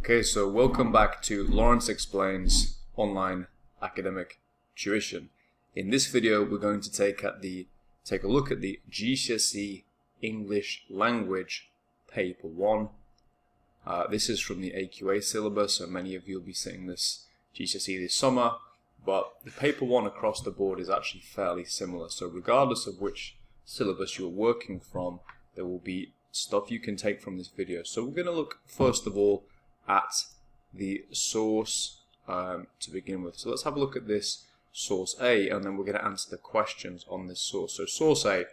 Okay, so welcome back to Lawrence Explains Online Academic Tuition. In this video, we're going to take a look at the GCSE English Language Paper 1. This is from the AQA syllabus, so many of you will be sitting this GCSE this summer, but the Paper 1 across the board is actually fairly similar. So regardless of which syllabus you're working from, there will be stuff you can take from this video. So we're going to look first of all at the source to begin with. So let's have a look at this source A, and then we're going to answer the questions on this source. So source A.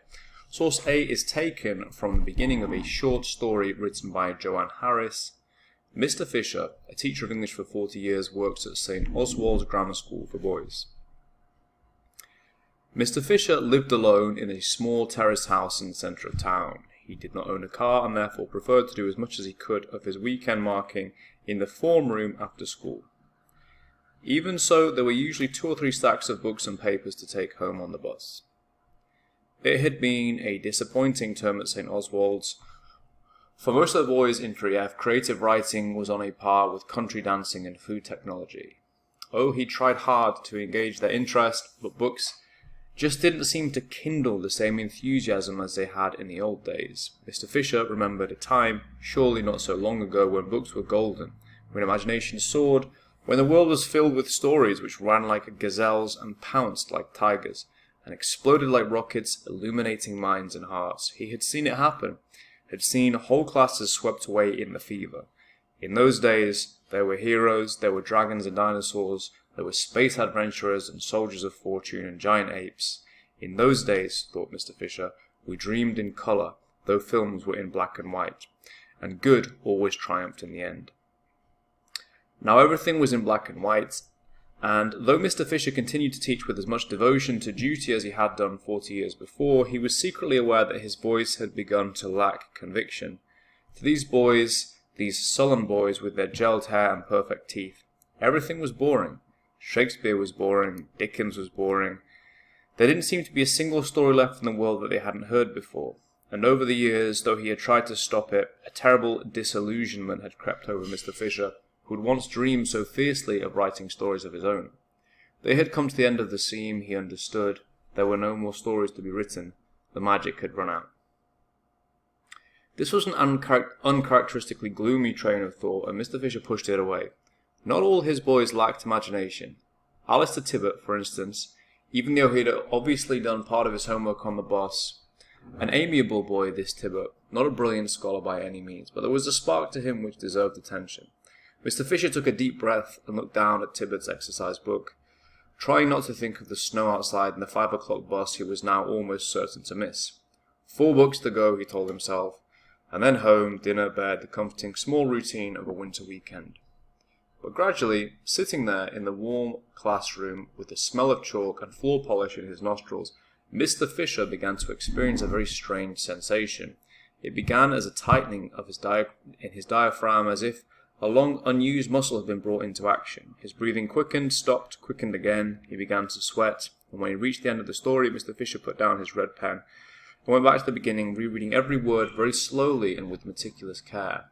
Source A is taken from the beginning of a short story written by Joanne Harris. Mr. Fisher, a teacher of English for 40 years, works at St. Oswald's Grammar School for Boys. Mr. Fisher lived alone in a small terrace house in the centre of town. He did not own a car and therefore preferred to do as much as he could of his weekend marking in the form room after school. Even so, there were usually 2 or 3 stacks of books and papers to take home on the bus. It had been a disappointing term at St. Oswald's. For most of the boys in 3F, creative writing was on a par with country dancing and food technology. Oh, he tried hard to engage their interest, but books just didn't seem to kindle the same enthusiasm as they had in the old days. Mr. Fisher remembered a time, surely not so long ago, when books were golden, when imagination soared, when the world was filled with stories which ran like gazelles and pounced like tigers, and exploded like rockets, illuminating minds and hearts. He had seen it happen, had seen whole classes swept away in the fever. In those days, there were heroes, there were dragons and dinosaurs, there were space adventurers and soldiers of fortune and giant apes. In those days, thought Mr. Fisher, we dreamed in colour, though films were in black and white, and good always triumphed in the end. Now everything was in black and white, and though Mr. Fisher continued to teach with as much devotion to duty as he had done 40 years before, he was secretly aware that his voice had begun to lack conviction. To these boys, these sullen boys with their gelled hair and perfect teeth, everything was boring. Shakespeare was boring, Dickens was boring. There didn't seem to be a single story left in the world that they hadn't heard before. And over the years, though he had tried to stop it, a terrible disillusionment had crept over Mr. Fisher, who had once dreamed so fiercely of writing stories of his own. They had come to the end of the seam, he understood. There were no more stories to be written. The magic had run out. This was an uncharacteristically gloomy train of thought, and Mr. Fisher pushed it away. Not all his boys lacked imagination. Alistair Tibbet, for instance, even though he had obviously done part of his homework on the bus, an amiable boy, this Tibbet, not a brilliant scholar by any means, but there was a spark to him which deserved attention. Mr. Fisher took a deep breath and looked down at Tibbet's exercise book, trying not to think of the snow outside and the 5 o'clock bus he was now almost certain to miss. 4 books to go, he told himself, and then home, dinner, bed, the comforting small routine of a winter weekend. But gradually, sitting there in the warm classroom with the smell of chalk and floor polish in his nostrils, Mr. Fisher began to experience a very strange sensation. It began as a tightening of in his diaphragm, as if a long unused muscle had been brought into action. His breathing quickened, stopped, quickened again. He began to sweat, and when he reached the end of the story, Mr. Fisher put down his red pen and went back to the beginning, rereading every word very slowly and with meticulous care.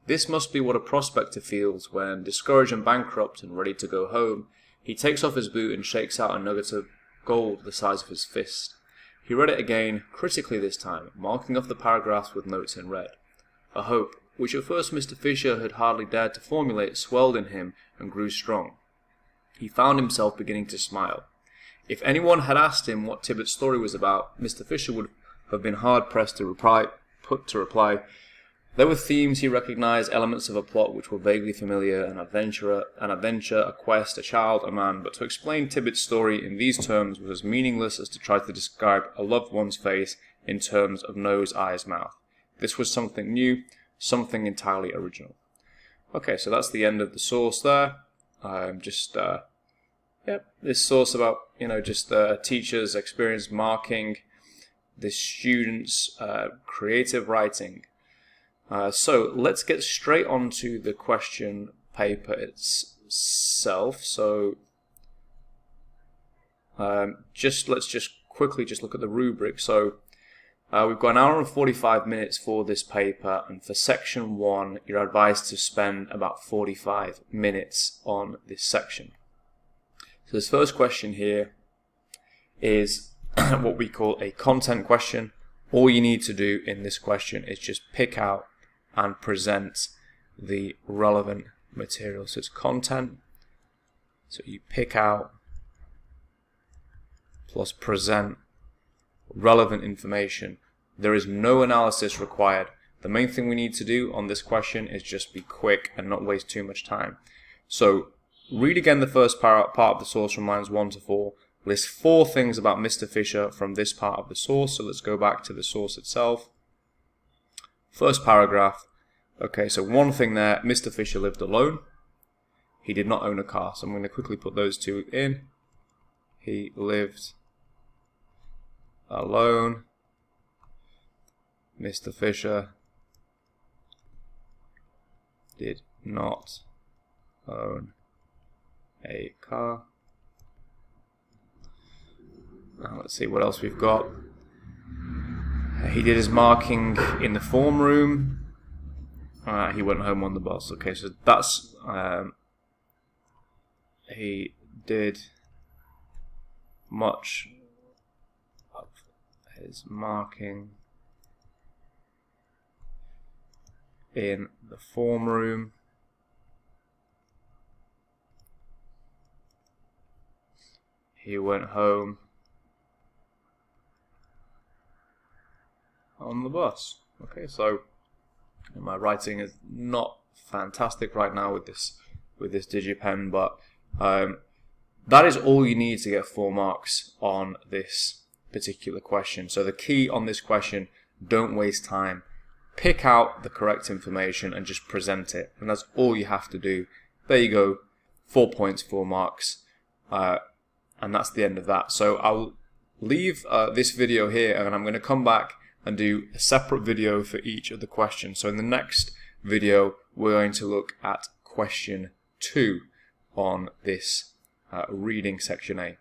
This must be what a prospector feels when, discouraged and bankrupt and ready to go home, he takes off his boot and shakes out a nugget of gold the size of his fist. He read it again, critically this time, marking off the paragraphs with notes in red. A hope, which at first Mr. Fisher had hardly dared to formulate, swelled in him and grew strong. He found himself beginning to smile. If anyone had asked him what Tibbet's story was about, Mr. Fisher would have been hard-pressed to reply. There were themes he recognized, elements of a plot which were vaguely familiar, an adventure, a quest, a child, a man, but to explain Tibbet's story in these terms was as meaningless as to try to describe a loved one's face in terms of nose, eyes, mouth. This was something new, something entirely original. Okay, so that's the end of the source there. This source about, just the teacher's experience marking the students' creative writing. So let's get straight on to the question paper itself. So let's just quickly look at the rubric. So We've got an hour and 45 minutes for this paper, and for section 1 you're advised to spend about 45 minutes on this section. So this first question here is what we call a content question. All you need to do in this question is just pick out and present the relevant material. So it's content, so you pick out plus present relevant information. There is no analysis required. The main thing we need to do on this question is just be quick and not waste too much time. So read again the first part of the source from lines 1 to 4. List 4 things about Mr. Fisher from this part of the source. So let's go back to the source itself. First paragraph. Okay, so one thing there, Mr. Fisher lived alone. He did not own a car. So I'm going to quickly put those two in. He lived alone. Mr. Fisher did not own a car. Now let's see what else we've got. He did his marking in the form room. He went home on the bus. Okay, so that's he did much of his marking in the form room. He went home on the bus. Okay, so my writing is not fantastic right now with this DigiPen, but that is all you need to get 4 marks on this particular question. So the key on this question, don't waste time. Pick out the correct information and just present it, and that's all you have to do. There you go, 4 points, 4 marks, and that's the end of that. So I'll leave this video here, and I'm going to come back and do a separate video for each of the questions. So in the next video we're going to look at question 2 on this reading section A.